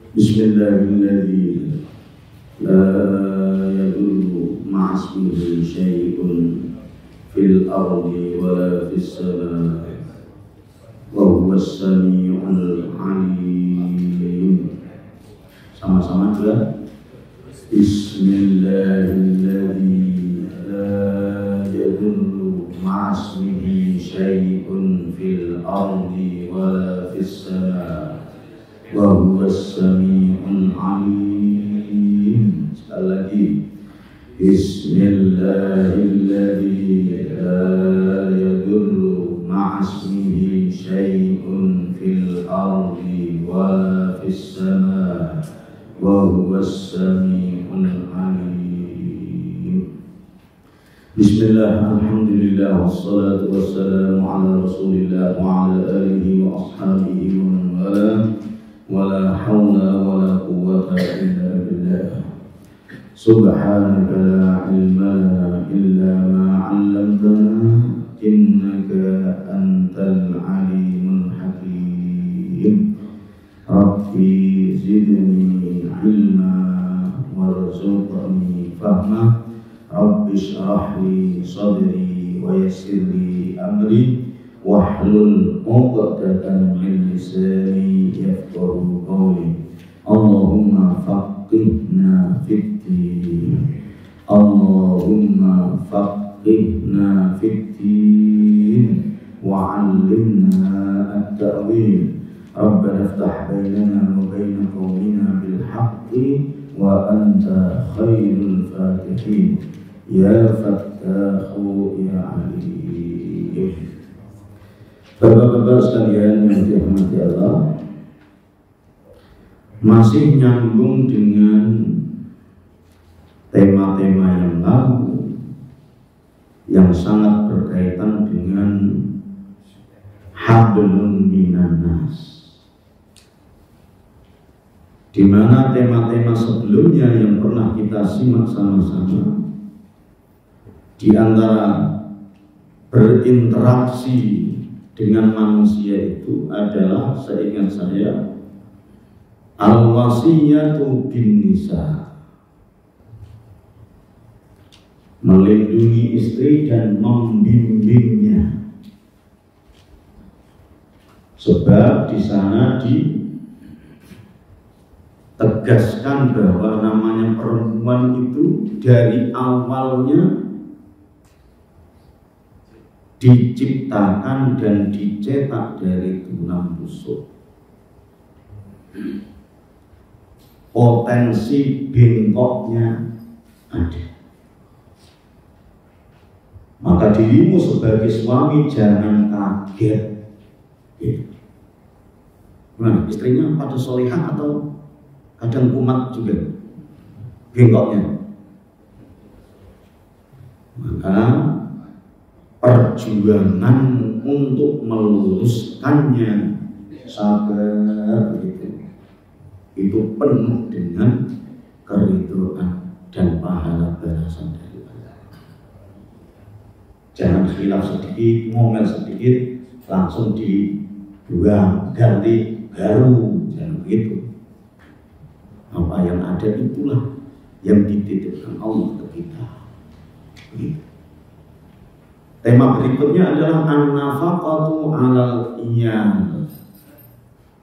Bismillahirrahmanirrahim. La yadullu ma'asmihi syai'un fil ardi wala fis samaa'i wa huwas sami'ul 'aliim. Sama-sama juga. Bismillahirrahmanirrahim. La yadullu ma'asmihi syai'un fil ardi wala fis samaa'i wa huwas sami'ul 'aliim. Sekali lagi. Bismillahirrahmanirrahim. La yadullu ma'asmihi syai'un fil ardi wala fis samaa'i wa huwas sami'ul 'aliim. Bismillah, alhamdulillah, wassalatu wassalamu ala rasulillah wa ala alihi wa ashabihi wa man wala. Wala hawla wala quwwata illa billah. Subhanaka la ilma lana illa ma 'allamtana innaka antal alimul hakim. Rabbi zidni ilma warzuqni fahma. Rabbi shrah li sadri wa yassir li amri wahlul 'uqdatan min lisani yafqahu qawli. Allahumma faqihna fid-din. Allahumma faqihna fid-din wa 'allimna at-ta'wil. Rabbana iftah bainana wa baina qaumina bil haqqi wa anta khairul fatihin. Ya Fattahu ya Alim. Bapak-bapak sekalian yang dirahmati Allah, masih nyambung dengan tema-tema yang lalu yang sangat berkaitan dengan hablum minan nas, di mana tema-tema sebelumnya yang pernah kita simak sama-sama, di antara berinteraksi dengan manusia itu adalah, seingat saya, al-wasiyatu bin nisa, melindungi istri dan membimbingnya. Sebab di sana ditegaskan bahwa namanya perempuan itu dari awalnya diciptakan dan dicetak dari tulang rusuk. Potensi bengkoknya ada. Maka dirimu sebagai suami jangan kaget. Nah, istrinya pada solihah atau kadang kumat juga bengkoknya. Maka perjuangan untuk meluruskannya sabar begitu, itu penuh dengan keridhaan dan pahala balasan dari Allah. Jangan khilaf sedikit, ngomel sedikit, langsung dibuang, ganti baru, jangan begitu. Apa yang ada itulah yang dititipkan Allah ke kita. Begitu. Tema berikutnya adalah an-nafaqatu 'alal iyal,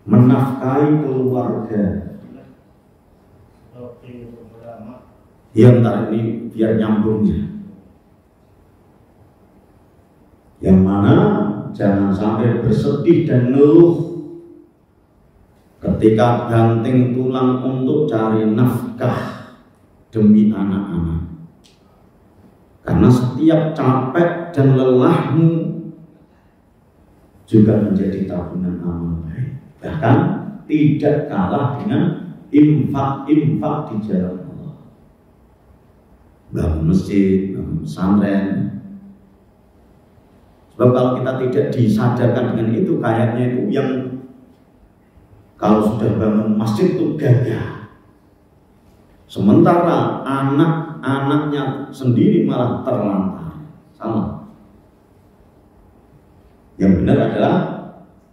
menafkahi keluarga. Yang tadi ini biar nyambungnya. Yang mana jangan sampai bersedih dan ngeluh ketika banting tulang untuk cari nafkah demi anak-anak. Karena setiap capek dan lelahmu juga menjadi tabungan amal baik. Bahkan tidak kalah dengan infak-infak di jalan Allah. Bangun masjid, bangun pesantren. Sebab kalau kita tidak disadarkan dengan itu, kayaknya itu yang kalau sudah bangun masjid itu gagah. Sementara anak-anaknya sendiri malah terlantar. Salah. Yang benar adalah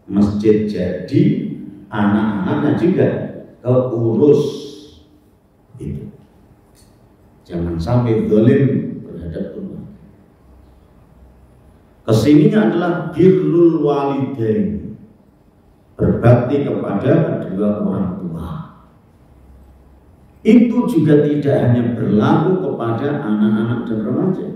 masjid jadi anak-anaknya juga keurus itu. Jangan sampai zalim terhadap keluarga. Kesininya adalah birrul walidain, berbakti kepada kedua orang tua. Itu juga tidak hanya berlaku kepada anak-anak dan remaja.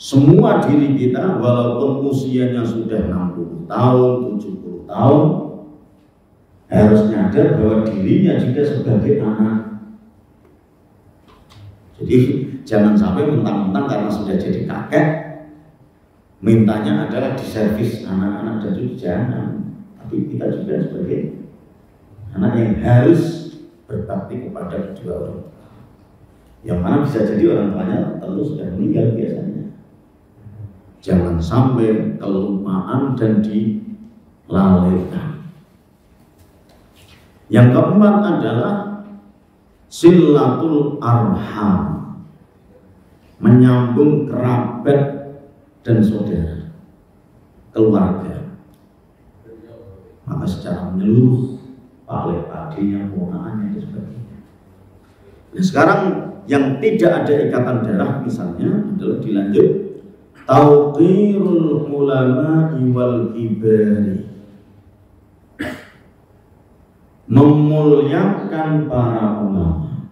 Semua diri kita walaupun usianya sudah 60 tahun, 70 tahun, harus nyadar bahwa dirinya juga sebagai anak. Jadi jangan sampai mentang-mentang karena sudah jadi kakek, mintanya adalah diservis anak-anak dan cucu, jangan. Tapi kita juga sebagai anak yang harus berbakti kepada kedua orang tua. Yang mana bisa jadi orang tuanya tentu sudah meninggal biasanya. Jangan sampai kelupaan dan dilalaikan. Yang keempat adalah silatul arham, menyambung kerabat dan saudara, keluarga. Maka secara menyeluruh, Pak adiknya, ponakannya dan sebagainya. Nah, sekarang yang tidak ada ikatan darah misalnya adalah dilanjut tauqirul ulama wal kibari, memuliakan para ulama.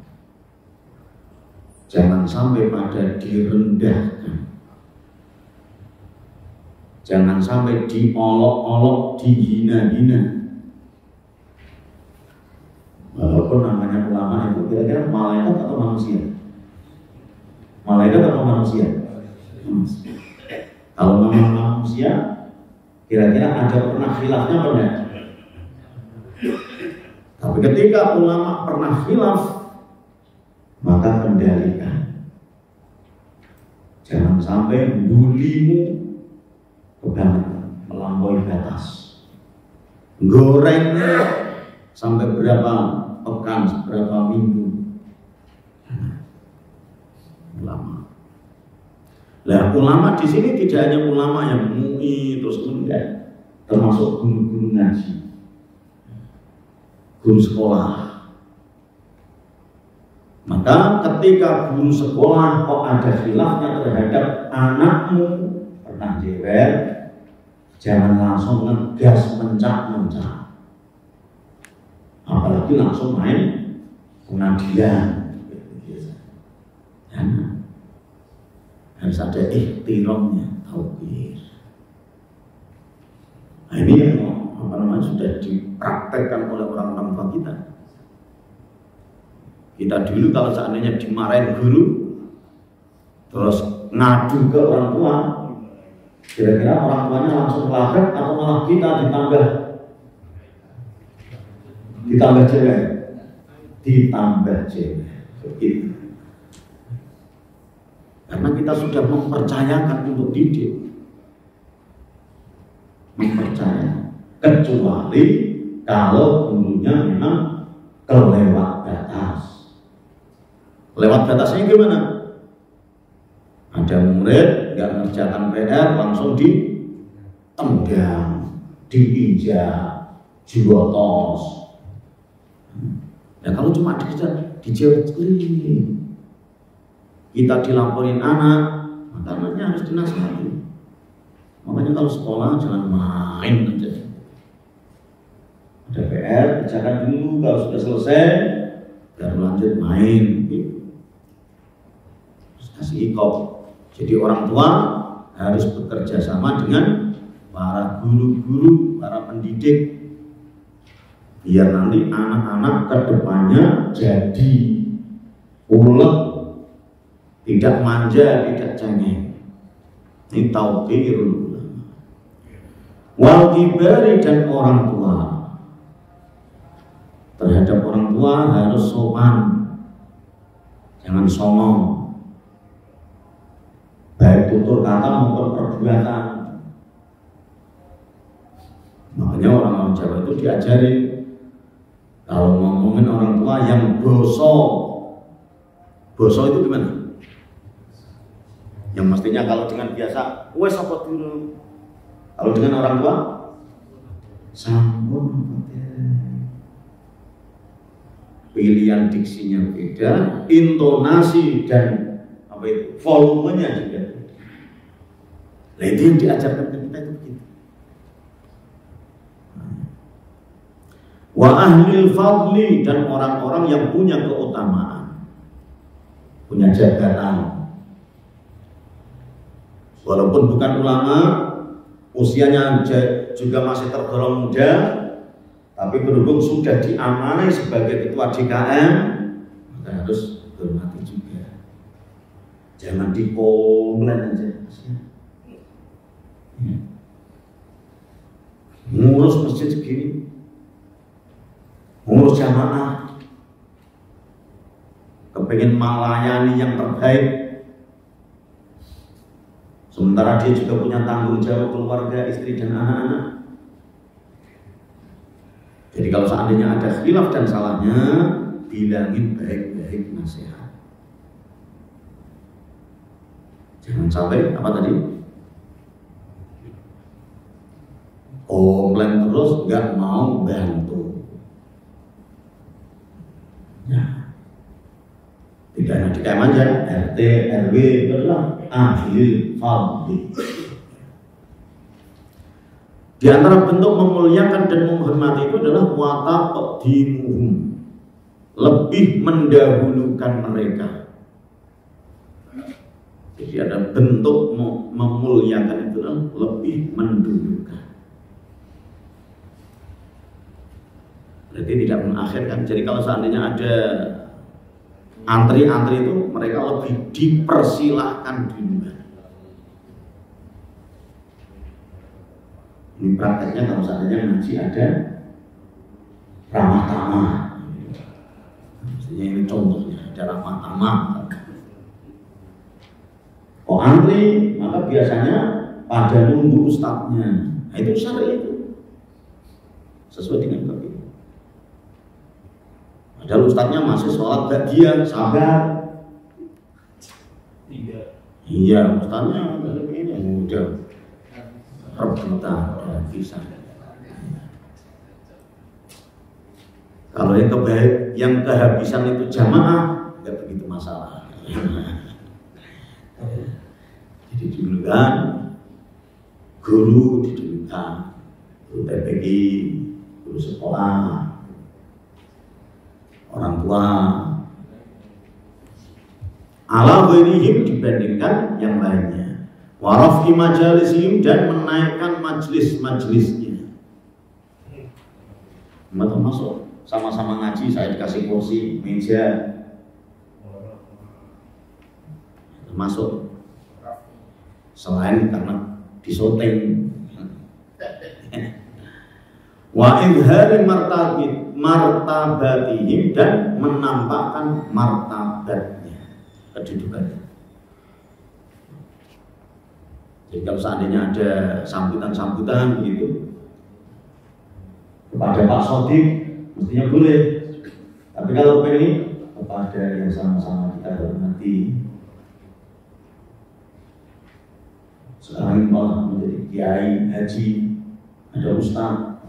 Jangan sampai pada direndahkan, jangan sampai diolok-olok, dihina-hina. Walaupun namanya ulama itu kira-kira malaikat atau manusia? Malaikat atau manusia? Kalau memang manusia, kira-kira ada pernah khilafnya apa enggak? Tapi ketika ulama pernah khilaf, maka kendalikan. Jangan sampai bulimu kebangetan, melampaui batas. Gorengnya sampai berapa pekan, berapa minggu. Ulama. Nah, ulama di sini tidak hanya ulama yang MUI terus enggak, termasuk guru-guru ngaji, guru sekolah. Maka ketika guru sekolah kok ada khilafnya terhadap anakmu, pernah jewer, jangan langsung ngegas mencak-mencak. Apalagi langsung main pengadilan. Jangan. Harus ada ihtiramnya, tauqir. Nah, ini yang sudah dipraktekkan oleh orang-orang tua kita. Kita dulu kalau seandainya dimarahin guru, terus ngadu ke orang tua, kira-kira orang tuanya langsung lapet atau malah kita ditambah cewek, begitu. Karena kita sudah mempercayakan untuk didik, mempercaya, kecuali kalau gurunya memang kelewat batas. Lewat batasnya gimana? Ada murid nggak mengerjakan PR langsung ditendang, diinjak, dibotos. Ya kalau cuma dijawab keliling, kita dilaporin anak, maka anaknya harus dinasihati. Makanya kalau sekolah jangan main aja. Ada PR, kerjakan dulu, kalau sudah selesai baru lanjut main. Terus kasih ikop. Jadi orang tua harus bekerja sama dengan para guru-guru, para pendidik, biar nanti anak-anak kedepannya jadi ulet, tidak manja, tidak cengeng. Ini tauqirul ulama. Wal kibari, dan orang tua. Terhadap orang tua harus sopan, jangan songong, baik tutur kata maupun perbuatan. Makanya orang-orang Jawa itu diajarin kalau ngomongin orang tua yang boso itu gimana? Yang mestinya kalau dengan biasa, wes apa dulu. Kalau dengan orang tua, sampun. pilihan diksinya beda, intonasi dan volumenya juga. Nah itu yang diajarkan ke kita itu begitu. Wa ahlil fadli, dan orang-orang yang punya keutamaan, punya jabatan, walaupun bukan ulama, usianya juga masih tergolong muda, tapi berhubung sudah diamanai sebagai ketua DKM, maka harus hormati juga. Jangan dikomplain aja. Ngurus masjid segini, ngurus jamaah, kepengen melayani yang terbaik, sementara dia juga punya tanggung jawab keluarga, istri dan anak-anak. Jadi kalau seandainya ada khilaf dan salahnya, bilangin baik-baik nasihat. Jangan sampai apa tadi? Komplain terus, nggak mau bantu. Ya, tidak hanya DKM aja, RT, RW itu adalah ahli fadli. Di antara bentuk memuliakan dan menghormati itu adalah wataqdimuhum, lebih mendahulukan mereka. Jadi ada bentuk memuliakan itu adalah lebih mendahulukan. Berarti tidak mengakhirkan. Jadi kalau seandainya ada antri-antri itu, mereka lebih dipersilahkan duluan. Ini prakteknya kalau seandainya ngaji ada ramah tamah. Maksudnya ini contohnya ada ramah tamah. Oh antri, maka biasanya pada nunggu ustadznya. Nah, itu syar'i itu sesuai dengan kami. Padahal ustadznya masih sholat bagian, sabar. Iya, ustadznya ini udah rebutan, bisa. Kalau yang kehabisan itu jamaah, nggak begitu masalah. Jadi didulukan guru, didulukan guru TPI, guru sekolah, orang tua, ala ghairihim, dibandingkan yang lainnya, warafi majalisihim, dan menaikkan majlis-majlisnya. Masuk sama-sama ngaji, saya dikasih kursi, meja, masuk. Selain karena disoting, wa izhari martabatihim, dan menampakkan martabatnya, kedudukannya. Jadi kalau seandainya ada sambutan-sambutan begitu kepada Pak Sodik, mestinya boleh. Tapi kalau ini kepada yang sama-sama kita hormati, sekarang malah menjadi kiai, haji, ada ustaz.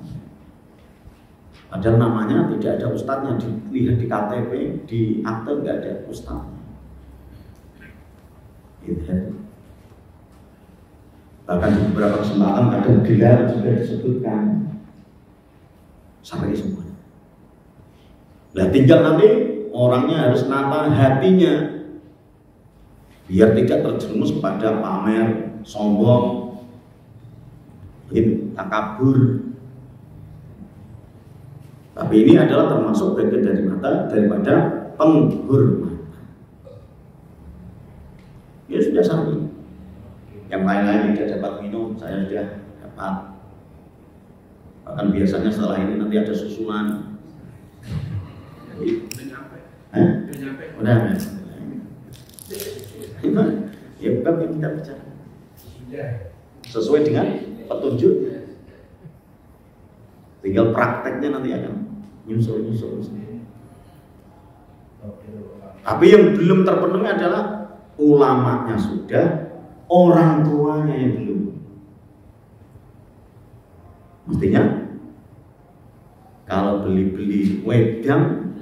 Padahal namanya tidak ada ustaznya, dilihat di KTP, di akte nggak ada ustaznya. Bahkan di beberapa kesempatan ada gelar juga disebutkan sampai semuanya. Nah tinggal nanti orangnya harus nata hatinya biar tidak terjerumus pada pamer, sombong, takabur. Tapi ini adalah termasuk bagian daripada penghormatan. Ya sudah sampai. Yang lain-lain tidak dapat minum, saya sudah dapat. Bahkan biasanya setelah ini nanti ada susulan. Jadi, udah ya bukan yang kita bicara. Sesuai dengan petunjuk. Tinggal prakteknya nanti akan nyusul. Tapi yang belum terpenuhi adalah ulamanya sudah, orang tuanya yang belum. Mestinya kalau beli wedang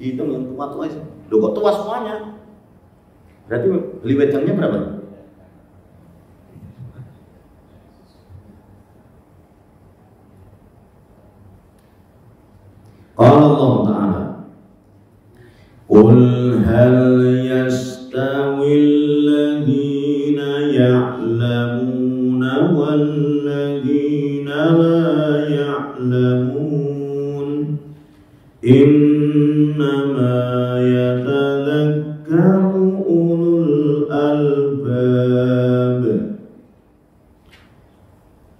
dihitung yang tua-tua sih. Loh kok tua semuanya? Berarti beli wedangnya berapa? Qala Allah Ta'ala Qul hal yastawil ladhina ya'lamuna wal ladhina la ya'lamun innama yatadhakkaru ulul albab.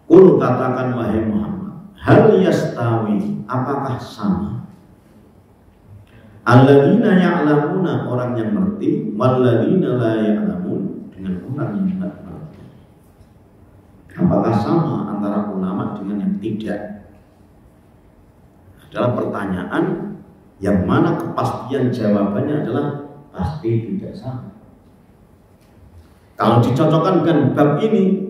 Qul katakan wahai Muhammad, hal yastawi, apakah sama alladzina ya'lamuna, orang yang mengerti, walladzina la ya'lamun, dengan orang yang tidak mengerti. Apakah sama antara ulama dengan yang tidak? Adalah pertanyaan yang mana kepastian jawabannya adalah pasti tidak sama. Kalau dicocokkan dengan bab ini,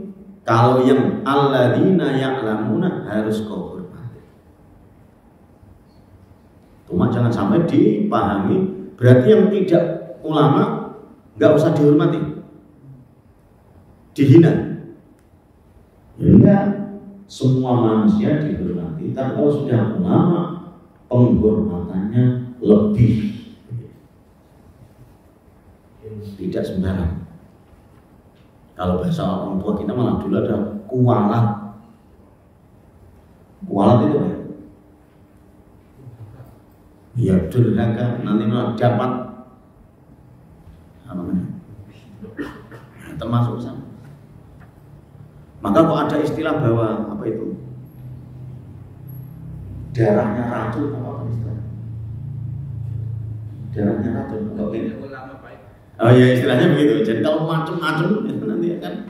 kalau yang alladzina ya'lamuna harus kau hormati. Cuma jangan sampai dipahami berarti yang tidak ulama nggak usah dihormati, dihina. Ya, semua manusia dihormati, tapi kalau sudah ulama penghormatannya lebih, tidak sembarang. Kalau bahasa orang tua kita malah dulu ada kualat. Kualat itu ya? Ya durhaka, nanti malah dapat apa namanya? Termasuk sama. Maka kok ada istilah bahwa apa itu? Darahnya racun, apa istilah? Darahnya racun, enggak ini. Oh ya istilahnya begitu. Jadi kalau macam-macam nanti akan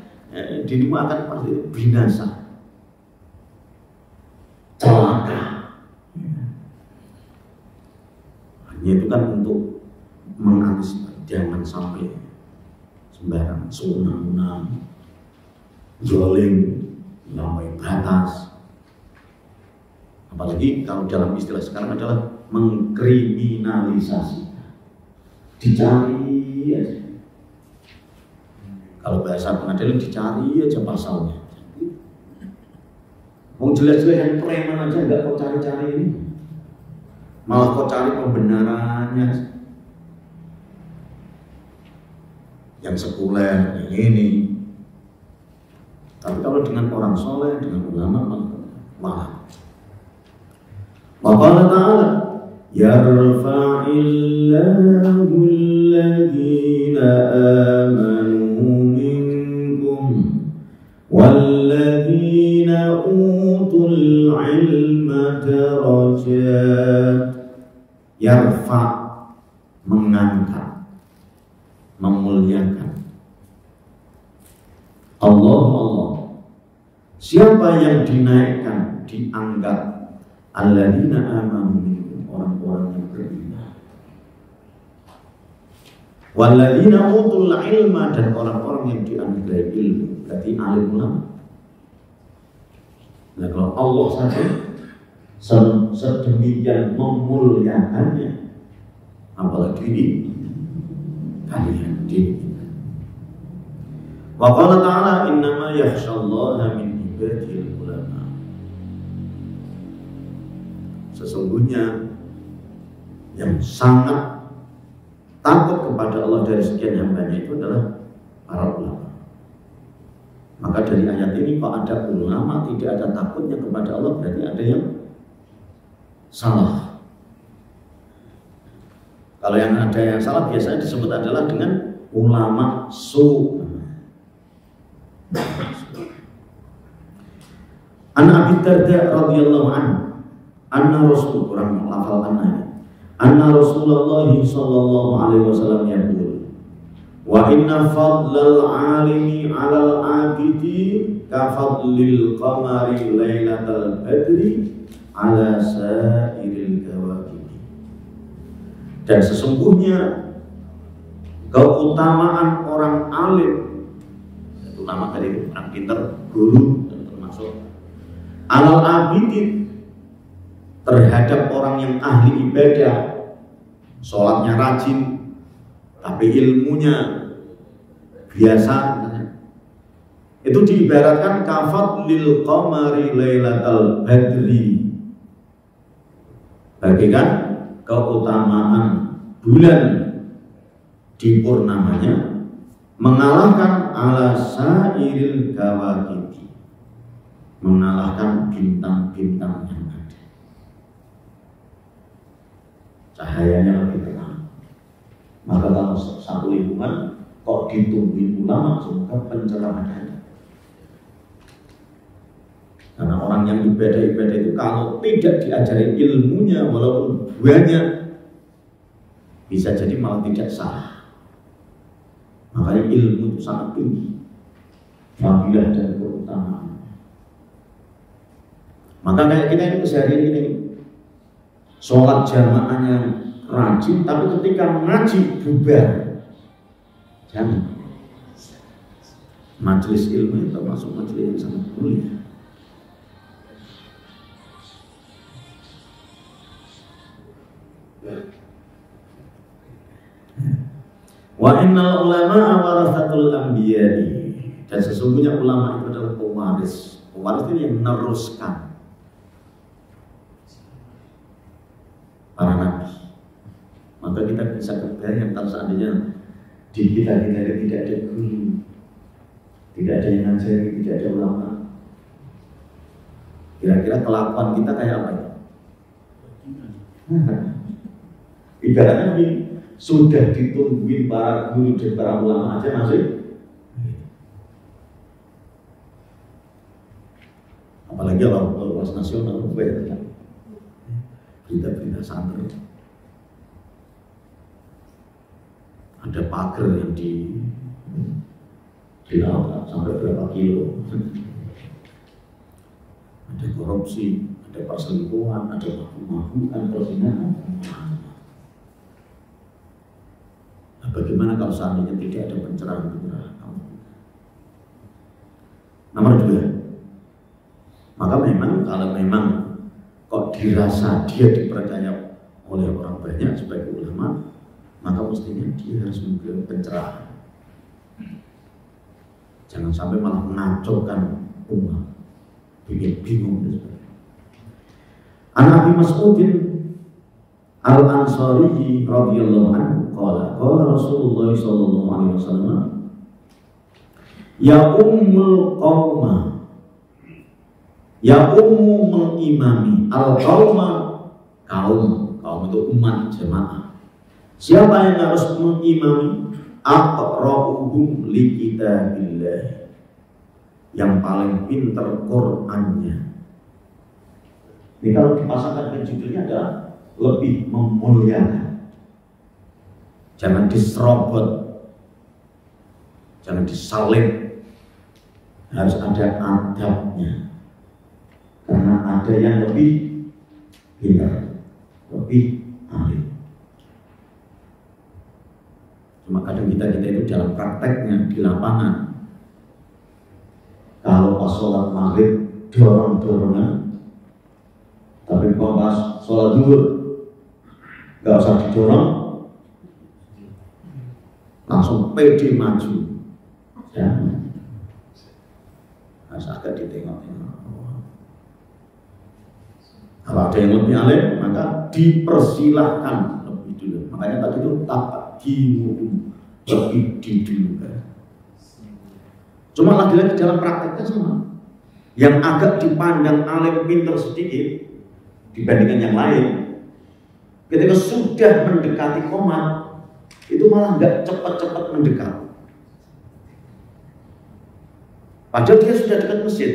dirimu akan pasti binasa, celaka. Hanya itu kan untuk mengantisipasi, jangan sampai sembarang sunam-sunam, zolim, melampaui batas. Apalagi kalau dalam istilah sekarang adalah mengkriminalisasi, dicari aja. Kalau bahasa pengadilan dicari aja pasalnya. Mau jelas-jelas yang preman aja nggak kau cari-cari ini, malah kau cari pembenarannya. Yang sekuler, yang ini. Tapi kalau dengan orang soleh, dengan ulama, malah. Maka Allah Ta'ala yarfa'illahu alladhina amanu minkum walladhina utul ilma darajat. Yarfa', mengangkat, memuliakan. Allah. Siapa yang dinaikkan, diangkat? Alladzina amanu minkum, orang-orang yang beriman. Walladzina utul ilma, dan orang-orang yang dianugerahi ilmu, berarti alim ulama. Nah kalau Allah saja sedemikian memuliakannya, apalagi ini kalian diinginkan. Wa qala ta'ala innama yakhshallaha min ibadil ulama. Sesungguhnya yang sangat takut kepada Allah dari sekian hambanya itu adalah para ulama. Maka dari ayat ini kalau ada ulama tidak ada takutnya kepada Allah, berarti ada yang salah. Kalau yang ada yang salah biasanya disebut adalah dengan ulama su. An Abi Darda radhiyallahu anhu, anna Rasul, orang melafalkan ayat, anna Rasulullah sallallahu alaihi wasallam yaqul, wa inna fadlal alimi 'alal 'abidi ka fadlil qamari lailatal badri 'ala sa'iril kawakib. Dan sesungguhnya keutamaan orang alim, ulama dari orang pintar, guru, dan termasuk alal abidin, terhadap orang yang ahli ibadah, sholatnya rajin, tapi ilmunya biasa, itu diibaratkan kafat lil qamari lailatal badri, bagikan keutamaan bulan di purnamanya mengalahkan ala sairil kawakib, mengalahkan bintang-bintang yang ada, cahayanya lebih terang. Maka kalau satu lingkungan kok ditungguin ulama, semoga pencerahan ada. Karena orang yang ibadah-ibadah itu kalau tidak diajari ilmunya walaupun banyak, bisa jadi malah tidak sah. Makanya ilmu itu sangat tinggi, fadilah dan keutamaan. Maka kayak kita ini sehari ini sholat jamaahnya rajin, tapi ketika ngaji bubar. Jangan. Majelis ilmu itu termasuk majelis yang sangat mulia. Wa innal ulama warasatul anbiya, dan sesungguhnya ulama itu adalah pewaris. Pewaris itu yang meneruskan para nabi. Maka kita bisa kebayang kalau seandainya di kita tidak ada guru, tidak ada yang ngajari, tidak ada ulama, kira-kira kelakuan kita kayak apa ya? Ibaratnya ini sudah ditungguin para guru dan para ulama aja masih, apalagi kalau luas nasional, berita-berita santri, ada pagar yang di laut sampai berapa kilo, ada korupsi, ada perselingkuhan, ada mabuk-mabukan, perzinahan. Nah, bagaimana kalau seandainya tidak ada pencerahan-pencerahan? Nomor 2, maka memang kalau memang kok dirasa dia dipercaya oleh orang banyak sebagai ulama, maka mestinya dia harus memberi pencerahan. Jangan sampai malah mengacaukan umat, bikin bingung dan sebagainya. An Abi Mas'udin Al-Ansari radhiyallahu anhu qala Rasulullah sallallahu alaihi wasallam ya ummul qauma, ya ummu mengimami al-qauma, kaum itu umat jemaah. Siapa yang harus mengimami? Aqra'uhum li kitabillah, yang paling pintar Qur'annya. Ini kalau dipasangkan ke judulnya adalah lebih memuliakan. Jangan diserobot, jangan disalib, harus ada adabnya. Karena ada yang lebih pintar, lebih ahli. Cuma kadang kita itu dalam prakteknya di lapangan, kalau pas sholat maghrib dorong-dorongan, tapi kalau pas sholat zuhur gak usah didorong, langsung pede maju. Ya, harus agak ditengok-tengok. Kalau ada yang lebih alim, maka dipersilahkan lebih dulu. Makanya tadi itu lebih didulukan. Cuma lagi-lagi dalam prakteknya sama. Yang agak dipandang alim pintar sedikit dibandingkan yang lain, ketika sudah mendekati qomat, itu malah nggak cepat-cepat mendekat. Padahal dia sudah dekat masjid.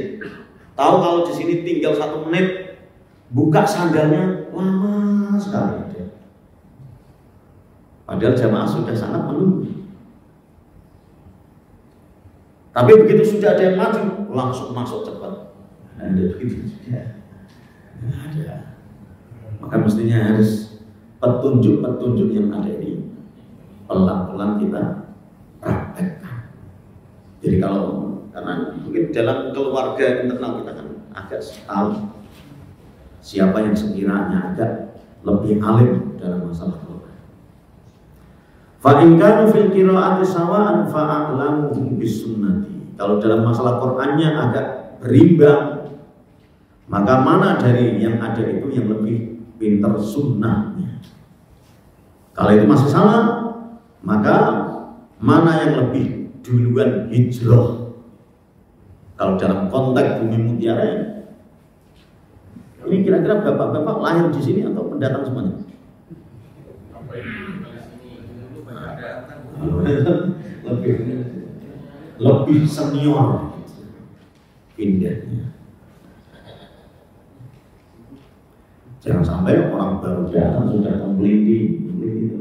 Tahu kalau di sini tinggal 1 menit, buka sandalnya lama sekali. Padahal jamaah sudah sangat menunggu. Tapi begitu sudah ada yang maju, langsung masuk cepat. Nah, begitu juga. Ada. Maka mestinya harus petunjuk-petunjuk yang ada ini pelan-pelan kita praktekkan. Jadi kalau karena mungkin dalam keluarga internal kita kan agak tahu siapa yang sekiranya agak lebih alim dalam masalah keluarga. Fa in kanu fil qiraati sawa'an fa'alamuhum bis sunnati. Kalau dalam masalah Qur'annya agak berimbang, maka mana dari yang ada itu yang lebih pintar sunnahnya. Kalau itu masih sama, maka mana yang lebih duluan hijrah. Kalau dalam konteks Bumi Mutiara ini kira-kira bapak-bapak lahir di sini atau pendatang semuanya? lebih senior pindahnya. Jangan sampai orang baru datang sudah membeli itu,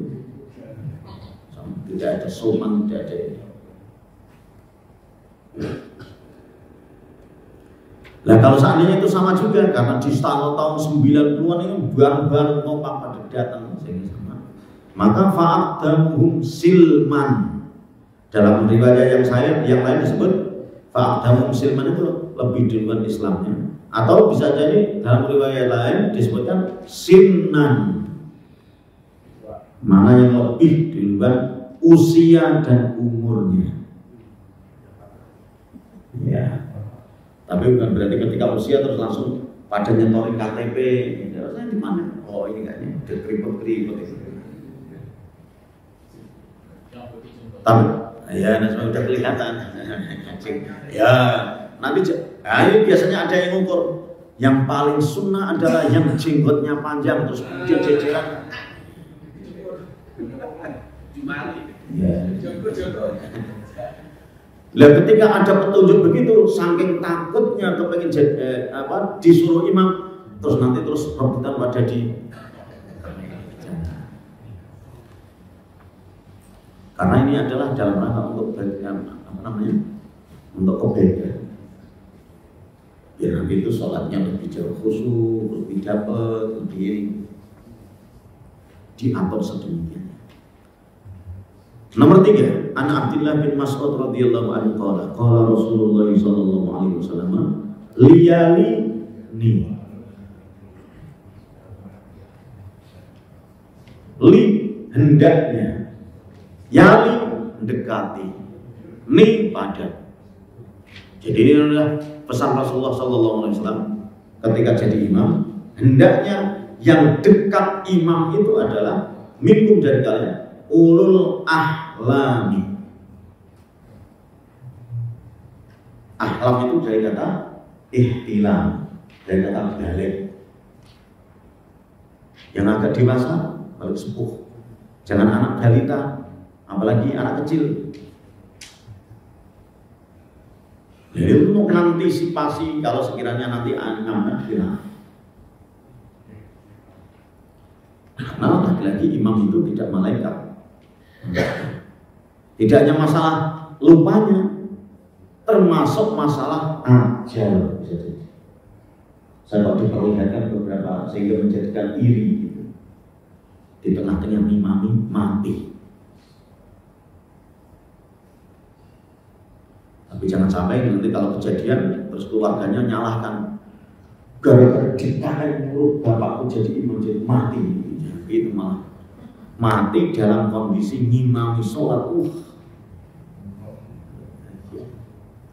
tidak ada soman, tidak ada. Nah kalau seandainya itu sama juga, karena di tahun 90-an ini bareng-bareng mau pada datang, maka fa'adamuhum silman. Dalam riwayat yang lain disebut fa'adamuhum silman itu lebih duluan Islamnya, atau bisa jadi dalam riwayat lain disebutkan sinnan, mana yang lebih duluan usia dan umurnya. Ya, tapi bukan berarti ketika usia terus langsung pada nyetorin KTP. Saya di mana? Oh ini kayaknya keriput-keriput itu. Tapi ya sudah kelihatan. Ya nanti ini biasanya ada yang ngukur. Yang paling sunnah adalah yang jenggotnya panjang terus kemudian jejeran. Ya. Lah ketika ada petunjuk begitu, saking takutnya kepengen disuruh imam, terus nanti terus rebutan pada di. Karena ini adalah dalam rangka untuk untuk kebaikan. Ya nanti itu sholatnya lebih jauh khusyuk, lebih dapat, lebih diatur sedemikian. Nomor 3, an Abdullah bin Mas'ud radhiyallahu anhu qala Rasulullah sallallahu alaihi wasallam liyali ni li hendaknya, yali mendekati, ni pada. Jadi ini adalah pesan Rasulullah sallallahu alaihi wasallam ketika jadi imam, hendaknya yang dekat imam itu adalah minkum dari kalian ulul ahlami. Ahlam itu dari kata ihtilam, dari kata balik. Yang agak dewasa, kalau sepuh. Jangan anak balita, apalagi anak kecil. Jadi untuk mengantisipasi kalau sekiranya nanti anak hilang. Karena lagi-lagi imam itu tidak malaikat. Tidak hanya masalah lupanya, termasuk masalah ajal. Saya kok diperlihatkan beberapa sehingga menjadikan iri gitu. Di tengah-tengah imami mati. Tapi jangan sampai nanti kalau kejadian terus keluarganya nyalahkan gara-gara ditahan mulut bapakku jadi imam jadi mati. Itu malah mati dalam kondisi ngimami sholat.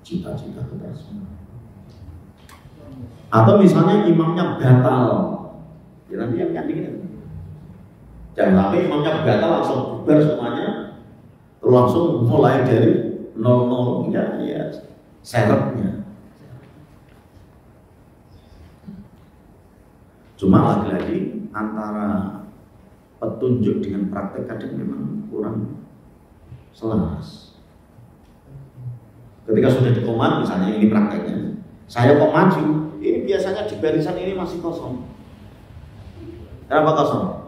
Cita-cita kita semua. Atau misalnya imamnya batal, ya nanti yang dikit. Jangan sampai imamnya batal langsung bubar semuanya, terus langsung mulai dari 00 ya serepnya. Cuma lagi-lagi antara petunjuk dengan praktek kadang memang kurang selaras. Ketika sudah dikomat, misalnya ini prakteknya, saya kok maju, ini biasanya di barisan ini masih kosong. Kenapa kosong?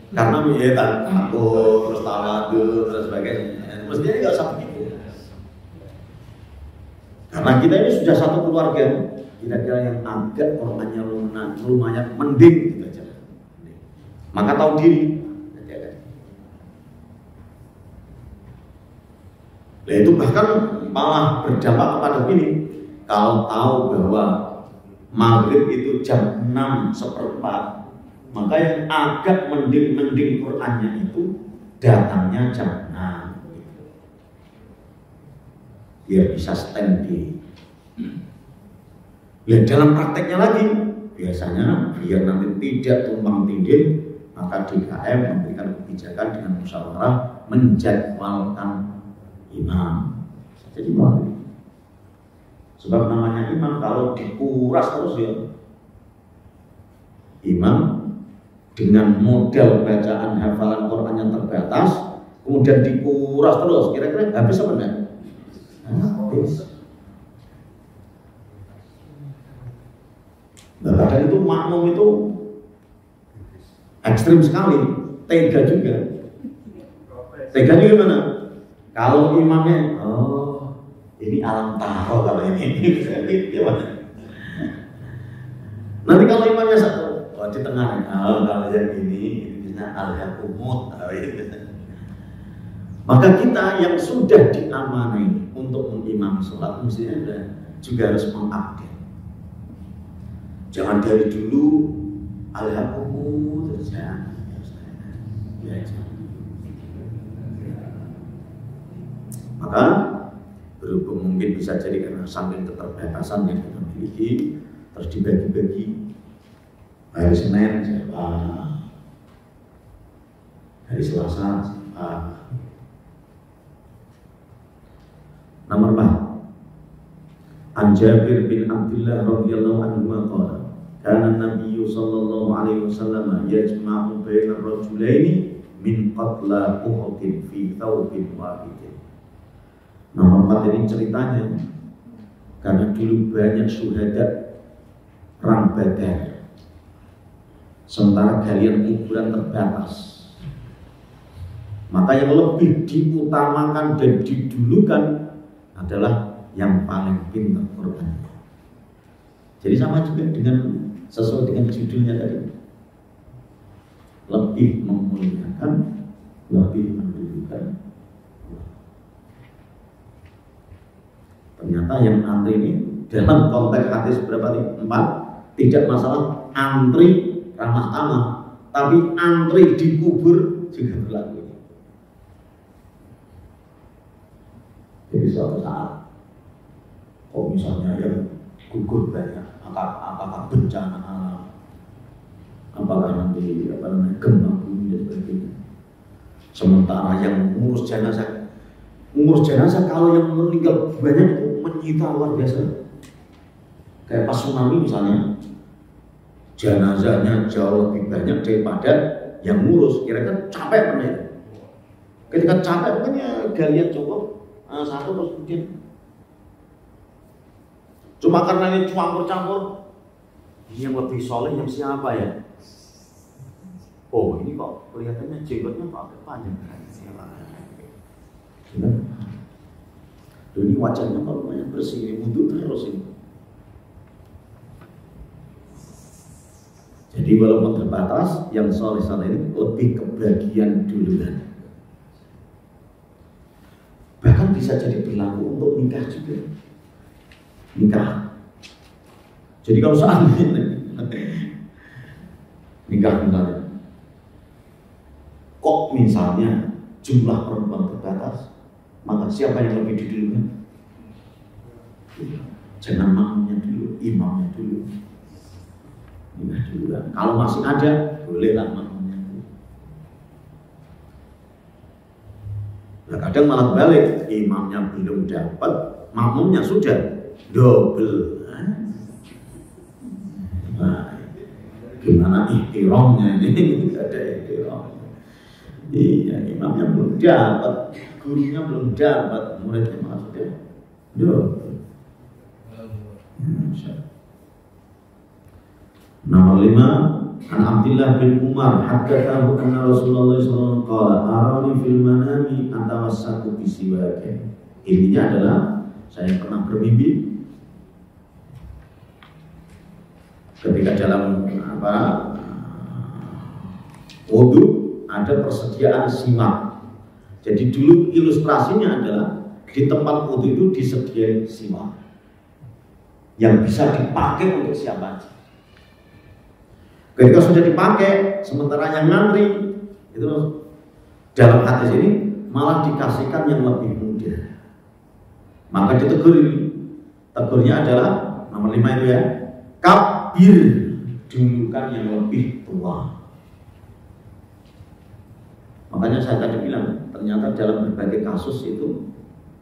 Karena ya takut, terus tawadhu, terus sebagainya. Mestinya nggak usah begitu. Karena kita ini sudah satu keluarga, kira-kira yang agak korbannya lumayan mending gitu aja. Maka tahu diri. Nah itu bahkan malah berdampak kepada begini. Kalau tahu bahwa maghrib itu jam 6:15, Maka yang agak mending Qur'annya itu datangnya jam 6 biar bisa standby. Ya dalam prakteknya lagi biasanya biar nanti tidak tumpang tindih, maka DKM memberikan kebijakan dengan musyawarah menjadwalkan imam. Jadi boleh. Sebab namanya imam kalau dikuras terus ya, imam dengan model bacaan hafalan Quran yang terbatas, kemudian dikuras terus, kira-kira habis apa enggak? Habis. Nah, kadang itu makmum itu ekstrim sekali, tega juga. Teganya gimana? Kalau imamnya, oh ini alam taro kalau ini, gimana? Nanti kalau imamnya satu, di tengah, kalau yang ini bisa al-yakumut. Maka kita yang sudah diamanai untuk mengimami sholat mestinya juga harus mengupdate. Jangan dari dulu al-yakumut saja. Maka berhubung mungkin bisa jadi karena samping keterbatasan yang kita miliki, terus dibagi-bagi. Hari Senin siapa, hari Selasa siapa. Nomor 4, An Jabir bin Abdullah radhiyallahu anhu qala kana Nabi sallallahu alaihi wasallam yajma'u baina ar-rajulaini min qatla Uhudin fi thawbin wahidin. Nomor 4 ini ceritanya karena dulu banyak syuhada perang Badar. Sementara galian kuburan terbatas, maka yang lebih diutamakan dan didulukan adalah yang paling pintar Quran. Jadi sama juga dengan sesuai dengan judulnya tadi, lebih memuliakan, lebih mendulukan. Ternyata yang antri ini dalam konteks hadis berapa nih? 4, tidak masalah antri ramah tamah, tapi antri di kubur juga berlaku. Jadi suatu saat, kalau misalnya yang gugur banyak, apakah bencana alam, apakah nanti gempa bumi dan sebagainya. Sementara yang ngurus jenazah kalau yang meninggal banyak itu menyita luar biasa. Kayak pas tsunami misalnya, jenazahnya jauh lebih banyak daripada yang ngurus. Kira-kira capek pernah itu. Ketika capek makanya galian cukup satu terus kemudian. Cuma karena ini campur-campur, yang lebih soleh yang siapa ya? Oh ini kok kelihatannya jenggotnya kok agak panjang. Ini wajahnya kalau lumayan bersih, wudhu terus ini. Jadi walaupun terbatas, yang soleh-soleh ini lebih kebagian duluan. Bahkan bisa jadi berlaku untuk nikah juga. Nikah. Jadi kalau seandainya nikah misalnya, kok misalnya jumlah perempuan terbatas, maka siapa yang lebih didulukan? Jangan makmumnya dulu, imamnya dulu. Nikah duluan. Kalau masih ada, bolehlah makmumnya dulu. Nah, kadang malah balik, imamnya belum dapat, makmumnya sudah double. Nah, gimana ihtiramnya ini? Tidak ada ihtiram. Iya, imamnya belum dapat, gurunya belum dapat, muridnya malah sudah double. Nomor 5, An Abdullah bin Umar haddatsahu anna Rasulullah sallallahu alaihi wasallam qala arani fil manami atawassaku bisiwakin. Intinya adalah saya pernah bermimpi ketika dalam wudu ada persediaan siwak. Jadi dulu ilustrasinya adalah di tempat wudu itu disediakan siwak yang bisa dipakai untuk siapa aja. Ketika sudah dipakai, sementara yang ngantri itu dalam hadis ini malah dikasihkan yang lebih muda. Maka ditegur ini. Tegurnya adalah nomor 5 itu ya. Kabir, dulukan yang lebih tua. Makanya saya tadi bilang, ternyata dalam berbagai kasus itu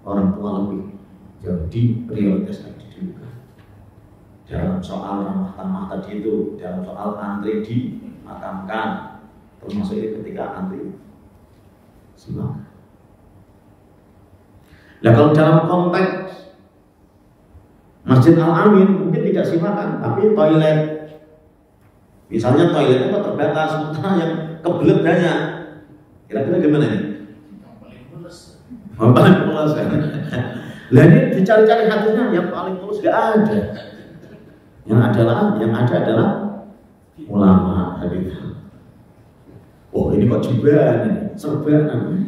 orang tua lebih jadi prioritas didulukan. Dalam soal ramah tamah tadi itu, dalam soal antri dimakamkan, termasuk ini ketika antri simak. Nah kalau dalam konteks Masjid Al-Amin mungkin tidak simakan, tapi toilet, misalnya toiletnya kok terbatas, sementara yang kebelet banyak, kira-kira gimana nih? Yang paling mulus ya. Lah ini dicari-cari hadisnya yang paling mulus gak ada. Yang ada adalah ulama hadis. Oh ini kok jebakan ini, serbakan.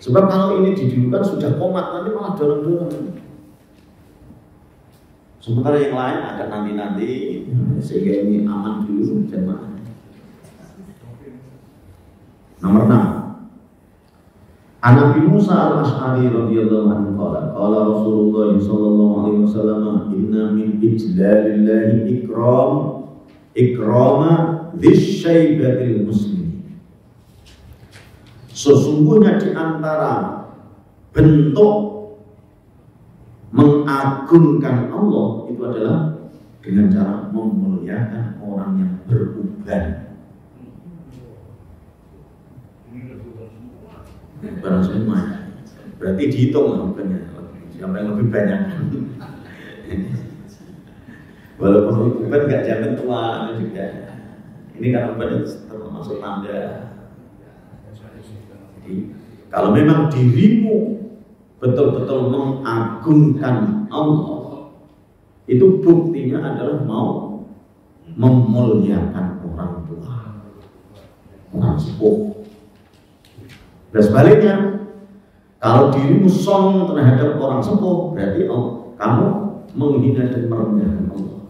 Sebab kalau ini didulukan sudah komat, nanti malah dorong-dorong. Sementara yang lain ada nanti-nanti, sehingga ini aman dulu jemaah. Nomor 6. An Abi Musa al-Ash'ari radhiyallahu anhu qala Rasulullah sallallahu alaihi wasallam inna min ijlalillahi ikrama dzisyaibatil muslim. Sesungguhnya di antara bentuk mengagungkan Allah itu adalah dengan cara memuliakan orang yang beruban. Barang semua, berarti dihitung ubannya, siapa yang lebih banyak. Walaupun uban nggak jamin tua juga. Ini kan uban termasuk tanda. Jadi kalau memang dirimu betul-betul mengagungkan Allah, itu buktinya adalah mau memuliakan orang tua, orang sepuh. Dan sebaliknya, kalau dirimu sombong terhadap orang sepuh, berarti kamu menghina dan merendahkan Allah.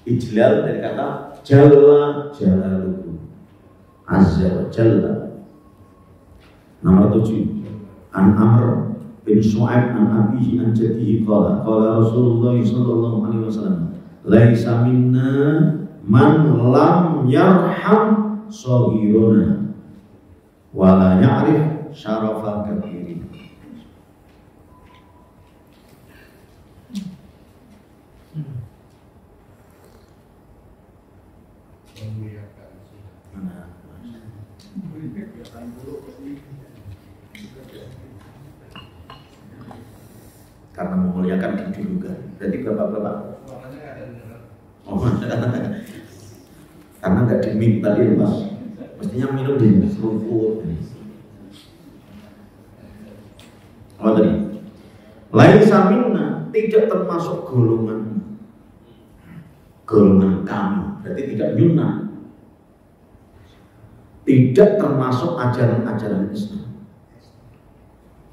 Ijlal dari kata Jalla Jalaluhu, Azza wa Jalla. Nomor 7. An Amr bin Shu'aib an abihi an jaddihi qala Rasulullah sallallahu alaihi wasallam laisa minna man lam yarham shaghiruna wa la ya'rif syarafa kabirin. Karena memuliakan didulukan. Berarti bapak-bapak. Oh, karena nggak diminta dia mas. Mestinya minum di seruput. Apa tadi? Laisa minna, tidak termasuk golongan kami. Berarti tidak minna. Tidak termasuk ajaran-ajaran Islam.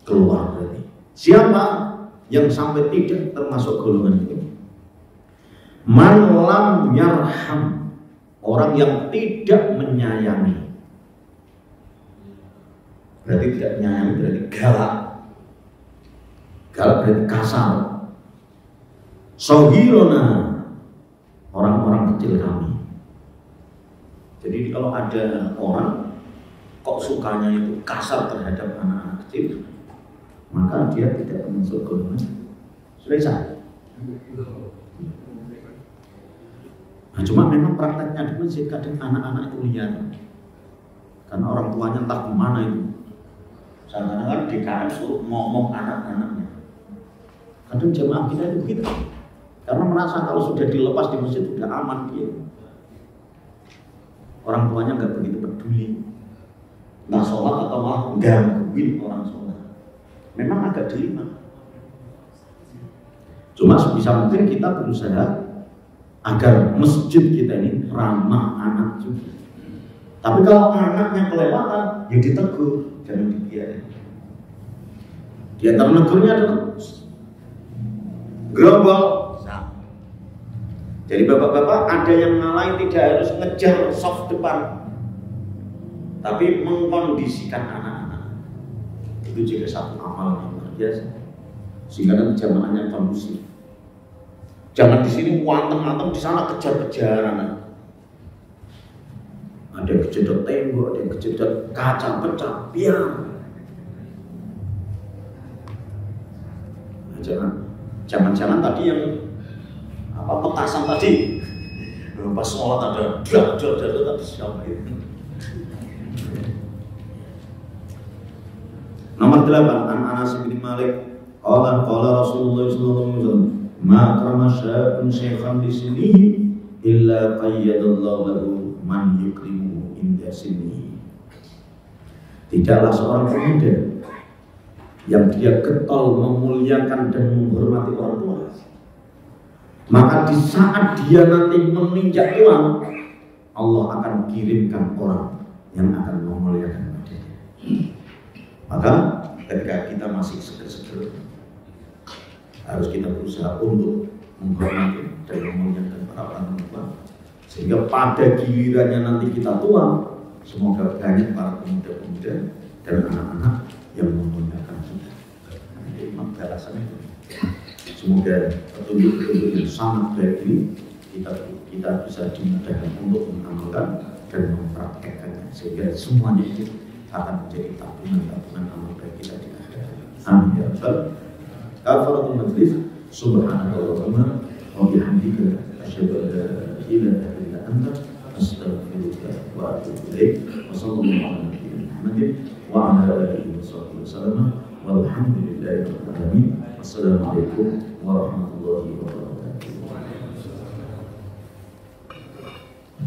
Keluar berarti. Siapa yang sampai tidak termasuk golongan itu? Man lam yarham, orang yang tidak menyayangi. Berarti tidak menyayangi berarti galak. Galak berarti kasar. Shaghiruna, orang-orang kecil kami. Jadi kalau ada orang kok sukanya itu kasar terhadap anak-anak kecil, maka dia tidak termasuk golongan selesai. Nah, cuma memang prakteknya dulu sih kadang anak-anak itu liar, karena orang tuanya entah kemana itu. Kadang-kadang kan DKM suruh ngomong anak-anaknya. Kadang jemaah kita itu begitu, karena merasa kalau sudah dilepas di masjid sudah aman dia. Orang tuanya nggak begitu peduli, nggak sholat atau malah gangguin orang sholat. Memang agak delima. Cuma sebisa mungkin kita berusaha agar masjid kita ini ramah anak juga. Tapi kalau anaknya kelewatan, ya ditegur, jangan dibiarin. Di antara negurnya adalah gerobak, Jadi bapak-bapak ada yang ngalahin tidak harus ngejar soft depan, tapi mengkondisikan anak-anak. Itu juga satu amal yang luar biasa. Sehingga nanti zamanannya kondusif. Jangan di sini wantem-wantem, di sana kejar-kejaran. Ada yang kejedot tembok, ada yang kejedot kaca pecah, biar. Jangan tadi yang petasan tadi. Pas sholat ada dar tadi siapa itu? Nomor 8, an Anas bin Malik qala Rasulullah sallallahu alaihi wasallam ma akrama syabun shaykhan li sinihi illa qayyadallahu lahu man yukrimu inda sinihi. Tidaklah seorang pemuda yang dia getol memuliakan dan menghormati orang tua, maka di saat dia nanti menginjak tua, Allah akan kirimkan orang yang akan memuliakan dia. Maka ketika kita masih seger-seger, harus kita berusaha untuk menghormati dan memuliakan para orang tua, sehingga pada gilirannya nanti kita tua, semoga banyak para pemuda-pemuda dan anak-anak yang memuliakan kita. Jadi balasan itu. Semoga petunjuk-petunjuk yang sangat baik ini kita bisa dimudahkan untuk mengamalkan dan mempraktekkannya, sehingga semuanya itu akan menjadi tabungan amal baik kita di akhirat. Amin ya rabbal alamin. Kafaratul majlis. Subhanallahumma wa bihamdika asyhadu an la ilaha illa anta astaghfiruka wa atubu ilaik. Wa sallallahu ala nabiyyina Muhammadin wa ala alihi washabbihi wasallam. Walhamdulillahi rabbil alamin. Wassalamualaikum warahmatullahi wabarakatuh.